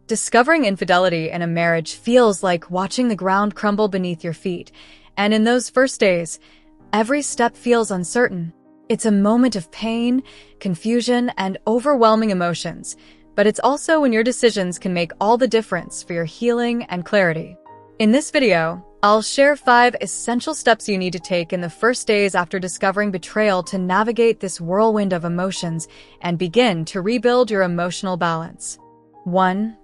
Discovering infidelity in a marriage feels like watching the ground crumble beneath your feet, and in those first days, every step feels uncertain. It's a moment of pain, confusion, and overwhelming emotions, but it's also when your decisions can make all the difference for your healing and clarity. In this video, I'll share 5 essential steps you need to take in the first days after discovering betrayal to navigate this whirlwind of emotions and begin to rebuild your emotional balance. 1.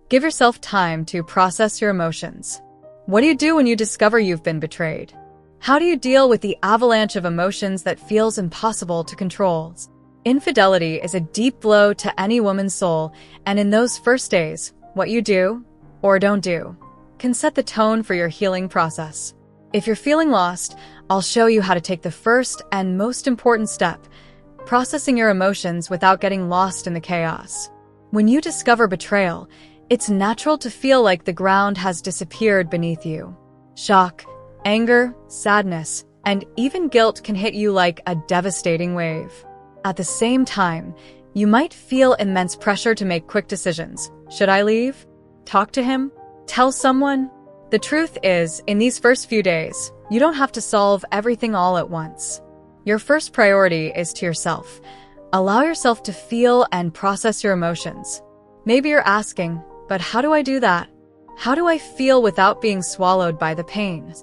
Give yourself time to process your emotions. What do you do when you discover you've been betrayed? How do you deal with the avalanche of emotions that feels impossible to control? Infidelity is a deep blow to any woman's soul, and in those first days, what you do, or don't do, can set the tone for your healing process. If you're feeling lost, I'll show you how to take the first and most important step, processing your emotions without getting lost in the chaos. When you discover betrayal, it's natural to feel like the ground has disappeared beneath you. Shock, anger, sadness, and even guilt can hit you like a devastating wave. At the same time, you might feel immense pressure to make quick decisions. Should I leave? Talk to him? Tell someone? The truth is, in these first few days, you don't have to solve everything all at once. Your first priority is to yourself. Allow yourself to feel and process your emotions. Maybe you're asking, but how do I do that? How do I feel without being swallowed by the pain?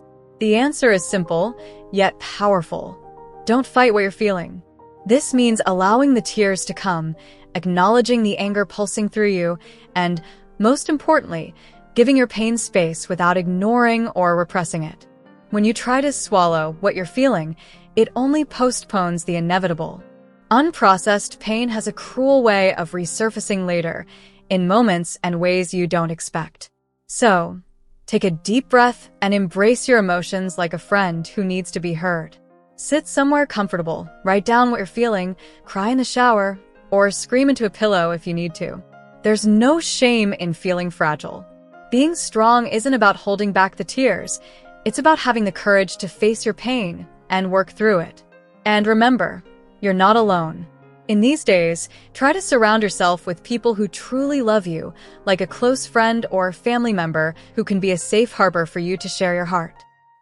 The answer is simple, yet powerful. Don't fight what you're feeling. This means allowing the tears to come, acknowledging the anger pulsing through you, and, most importantly, giving your pain space without ignoring or repressing it. When you try to swallow what you're feeling, it only postpones the inevitable. Unprocessed pain has a cruel way of resurfacing later, in moments and ways you don't expect. So, take a deep breath and embrace your emotions like a friend who needs to be heard. Sit somewhere comfortable, write down what you're feeling, cry in the shower, or scream into a pillow if you need to. There's no shame in feeling fragile. Being strong isn't about holding back the tears. It's about having the courage to face your pain and work through it. And remember, you're not alone. In these days, try to surround yourself with people who truly love you, like a close friend or family member who can be a safe harbor for you to share your heart.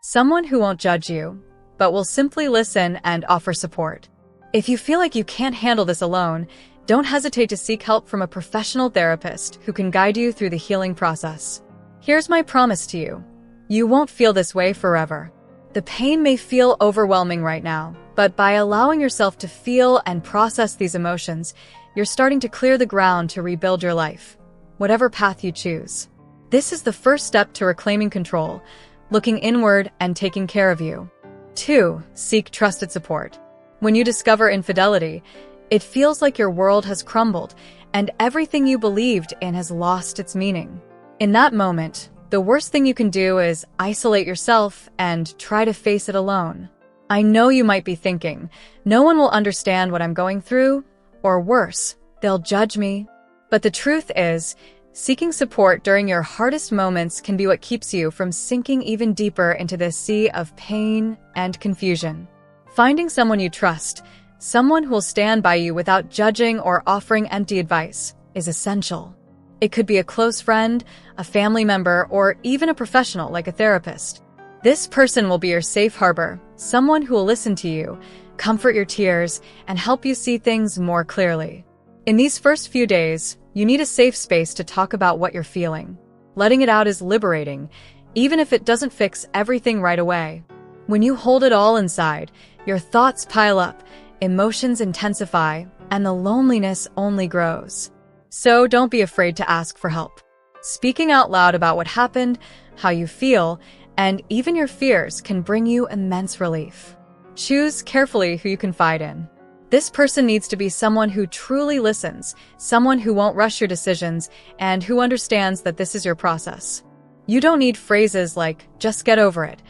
Someone who won't judge you, but will simply listen and offer support. If you feel like you can't handle this alone, don't hesitate to seek help from a professional therapist who can guide you through the healing process. Here's my promise to you. You won't feel this way forever. The pain may feel overwhelming right now, but by allowing yourself to feel and process these emotions, you're starting to clear the ground to rebuild your life, whatever path you choose. This is the first step to reclaiming control, looking inward and taking care of you. 2. Seek trusted support. When you discover infidelity, it feels like your world has crumbled and everything you believed in has lost its meaning. In that moment, the worst thing you can do is isolate yourself and try to face it alone. I know you might be thinking, no one will understand what I'm going through, or worse, they'll judge me. But the truth is, seeking support during your hardest moments can be what keeps you from sinking even deeper into this sea of pain and confusion. Finding someone you trust, someone who will stand by you without judging or offering empty advice, is essential. It could be a close friend, a family member, or even a professional like a therapist. This person will be your safe harbor, someone who will listen to you, comfort your tears, and help you see things more clearly. In these first few days, you need a safe space to talk about what you're feeling. Letting it out is liberating, even if it doesn't fix everything right away. When you hold it all inside, your thoughts pile up, emotions intensify, and the loneliness only grows. So don't be afraid to ask for help. Speaking out loud about what happened, how you feel, and even your fears can bring you immense relief. Choose carefully who you confide in. This person needs to be someone who truly listens, someone who won't rush your decisions, and who understands that this is your process. You don't need phrases like, just get over it.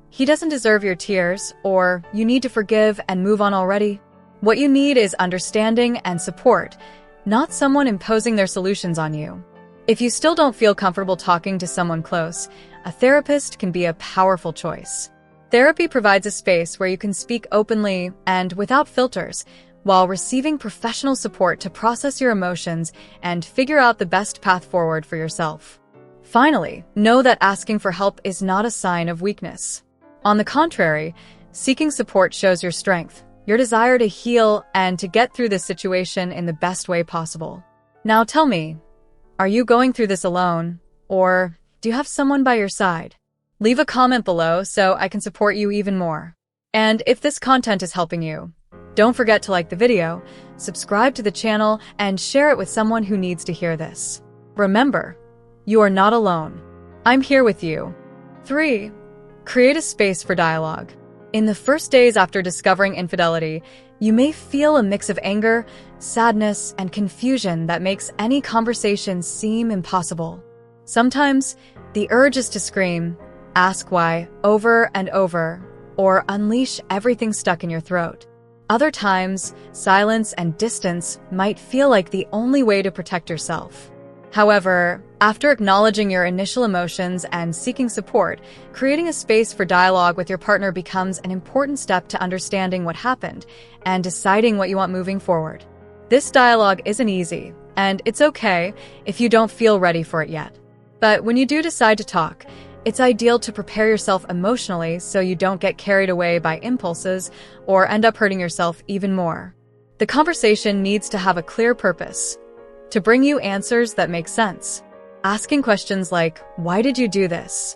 He doesn't deserve your tears, or you need to forgive and move on already. What you need is understanding and support, not someone imposing their solutions on you. If you still don't feel comfortable talking to someone close, a therapist can be a powerful choice. Therapy provides a space where you can speak openly and without filters, while receiving professional support to process your emotions and figure out the best path forward for yourself. Finally, know that asking for help is not a sign of weakness. On the contrary, seeking support shows your strength, your desire to heal, and to get through this situation in the best way possible. Now tell me, are you going through this alone, or do you have someone by your side? Leave a comment below so I can support you even more. And if this content is helping you, don't forget to like the video, subscribe to the channel, and share it with someone who needs to hear this. Remember, you are not alone. I'm here with you. 3. Create a space for dialogue. In the first days after discovering infidelity, you may feel a mix of anger, sadness, and confusion that makes any conversation seem impossible. Sometimes, the urge is to scream, ask why over and over, or unleash everything stuck in your throat. Other times, silence and distance might feel like the only way to protect yourself. However, after acknowledging your initial emotions and seeking support, creating a space for dialogue with your partner becomes an important step to understanding what happened and deciding what you want moving forward. This dialogue isn't easy, and it's okay if you don't feel ready for it yet. But when you do decide to talk, it's ideal to prepare yourself emotionally so you don't get carried away by impulses or end up hurting yourself even more. The conversation needs to have a clear purpose, to bring you answers that make sense. Asking questions like, why did you do this?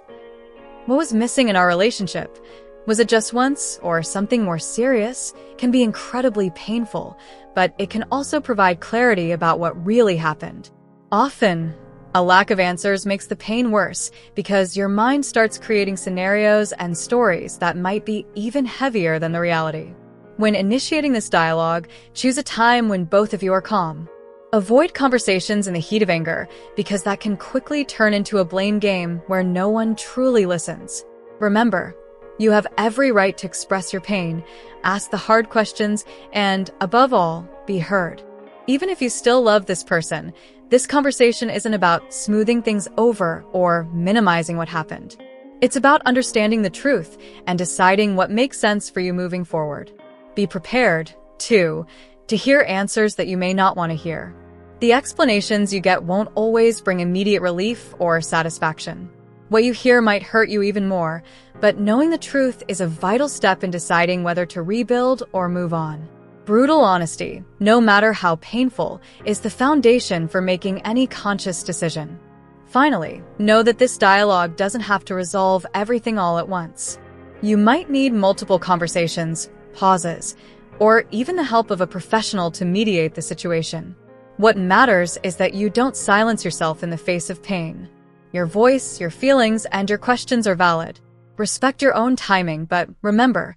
What was missing in our relationship? Was it just once or something more serious? Can be incredibly painful, but it can also provide clarity about what really happened. Often, a lack of answers makes the pain worse because your mind starts creating scenarios and stories that might be even heavier than the reality. When initiating this dialogue, choose a time when both of you are calm. Avoid conversations in the heat of anger because that can quickly turn into a blame game where no one truly listens. Remember, you have every right to express your pain, ask the hard questions, and, above all, be heard. Even if you still love this person, this conversation isn't about smoothing things over or minimizing what happened. It's about understanding the truth and deciding what makes sense for you moving forward. Be prepared, too, to hear answers that you may not want to hear. The explanations you get won't always bring immediate relief or satisfaction. What you hear might hurt you even more, but knowing the truth is a vital step in deciding whether to rebuild or move on. Brutal honesty, no matter how painful, is the foundation for making any conscious decision. Finally, know that this dialogue doesn't have to resolve everything all at once. You might need multiple conversations, pauses, or even the help of a professional to mediate the situation. What matters is that you don't silence yourself in the face of pain. Your voice, your feelings, and your questions are valid. Respect your own timing, but remember,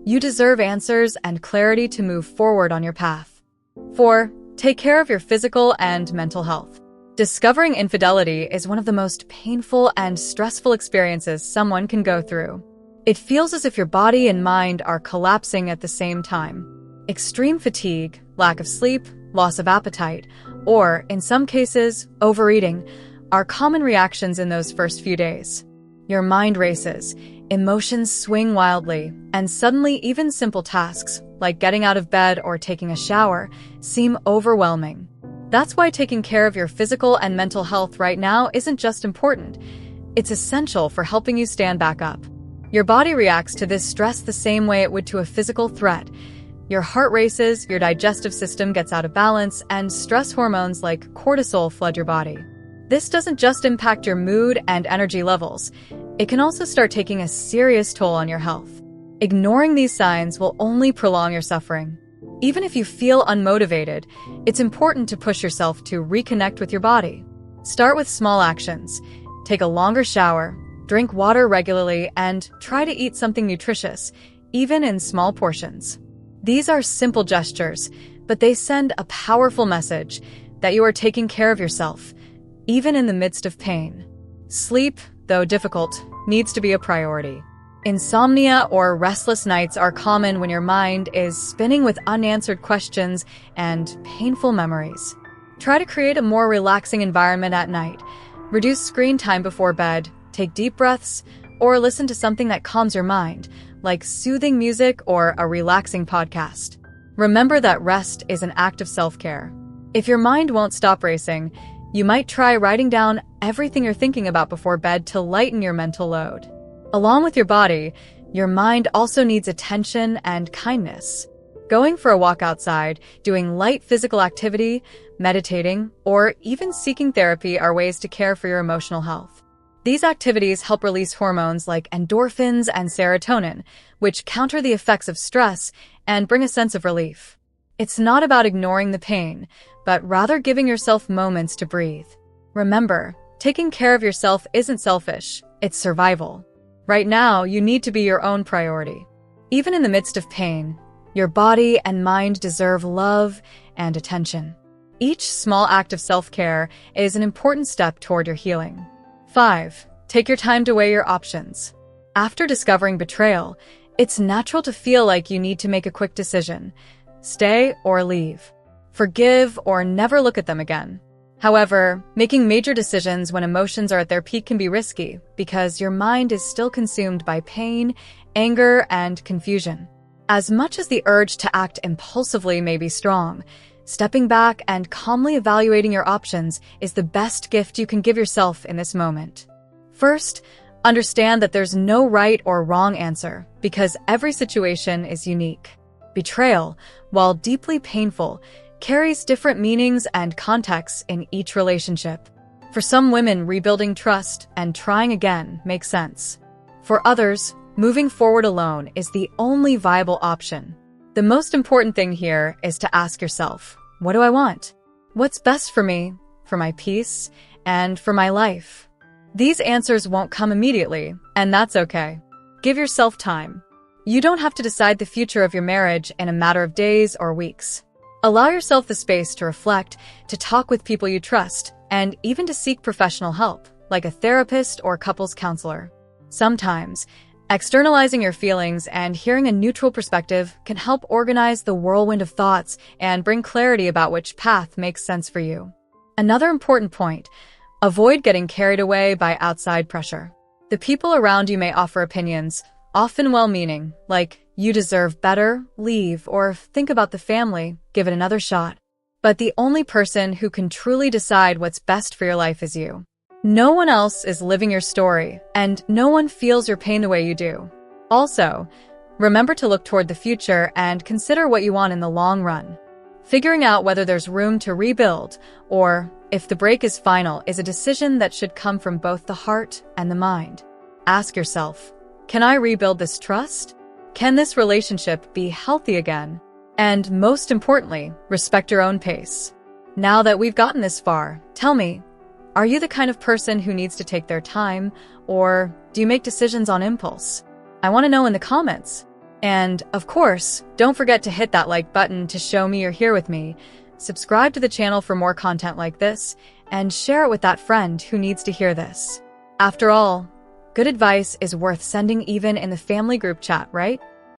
you deserve answers and clarity to move forward on your path. 4. Take care of your physical and mental health. Discovering infidelity is one of the most painful and stressful experiences someone can go through. It feels as if your body and mind are collapsing at the same time. Extreme fatigue, lack of sleep, loss of appetite, or, in some cases, overeating, are common reactions in those first few days. Your mind races, emotions swing wildly, and suddenly even simple tasks, like getting out of bed or taking a shower, seem overwhelming. That's why taking care of your physical and mental health right now isn't just important, it's essential for helping you stand back up. Your body reacts to this stress the same way it would to a physical threat. Your heart races, your digestive system gets out of balance, and stress hormones like cortisol flood your body. This doesn't just impact your mood and energy levels, it can also start taking a serious toll on your health. Ignoring these signs will only prolong your suffering. Even if you feel unmotivated, it's important to push yourself to reconnect with your body. Start with small actions. Take a longer shower, drink water regularly, and try to eat something nutritious, even in small portions. These are simple gestures, but they send a powerful message that you are taking care of yourself, even in the midst of pain. Sleep, though difficult, needs to be a priority. Insomnia or restless nights are common when your mind is spinning with unanswered questions and painful memories. Try to create a more relaxing environment at night. Reduce screen time before bed, take deep breaths, or listen to something that calms your mind, like soothing music or a relaxing podcast. Remember that rest is an act of self-care. If your mind won't stop racing, you might try writing down everything you're thinking about before bed to lighten your mental load. Along with your body, your mind also needs attention and kindness. Going for a walk outside, doing light physical activity, meditating, or even seeking therapy are ways to care for your emotional health. These activities help release hormones like endorphins and serotonin, which counter the effects of stress and bring a sense of relief. It's not about ignoring the pain, but rather giving yourself moments to breathe. Remember, taking care of yourself isn't selfish, it's survival. Right now, you need to be your own priority. Even in the midst of pain, your body and mind deserve love and attention. Each small act of self-care is an important step toward your healing. 5. Take your time to weigh your options. After discovering betrayal, it's natural to feel like you need to make a quick decision. Stay or leave. Forgive or never look at them again. However, making major decisions when emotions are at their peak can be risky because your mind is still consumed by pain, anger, and confusion. As much as the urge to act impulsively may be strong, stepping back and calmly evaluating your options is the best gift you can give yourself in this moment. First, understand that there's no right or wrong answer because every situation is unique. Betrayal, while deeply painful, carries different meanings and contexts in each relationship. For some women, rebuilding trust and trying again makes sense. For others, moving forward alone is the only viable option. The most important thing here is to ask yourself, what do I want? What's best for me, for my peace, and for my life? These answers won't come immediately, and that's okay. Give yourself time. You don't have to decide the future of your marriage in a matter of days or weeks. Allow yourself the space to reflect, to talk with people you trust, and even to seek professional help, like a therapist or couples counselor. Sometimes, externalizing your feelings and hearing a neutral perspective can help organize the whirlwind of thoughts and bring clarity about which path makes sense for you. Another important point, avoid getting carried away by outside pressure. The people around you may offer opinions, often well-meaning, like, you deserve better, leave, or think about the family, give it another shot. But the only person who can truly decide what's best for your life is you. No one else is living your story, and no one feels your pain the way you do. Also, remember to look toward the future and consider what you want in the long run. Figuring out whether there's room to rebuild, or if the break is final, is a decision that should come from both the heart and the mind. Ask yourself, can I rebuild this trust? Can this relationship be healthy again? And most importantly, respect your own pace. Now that we've gotten this far, tell me, are you the kind of person who needs to take their time, or do you make decisions on impulse? I want to know in the comments. And, of course, don't forget to hit that like button to show me you're here with me. Subscribe to the channel for more content like this, and share it with that friend who needs to hear this. After all, good advice is worth sending even in the family group chat, right?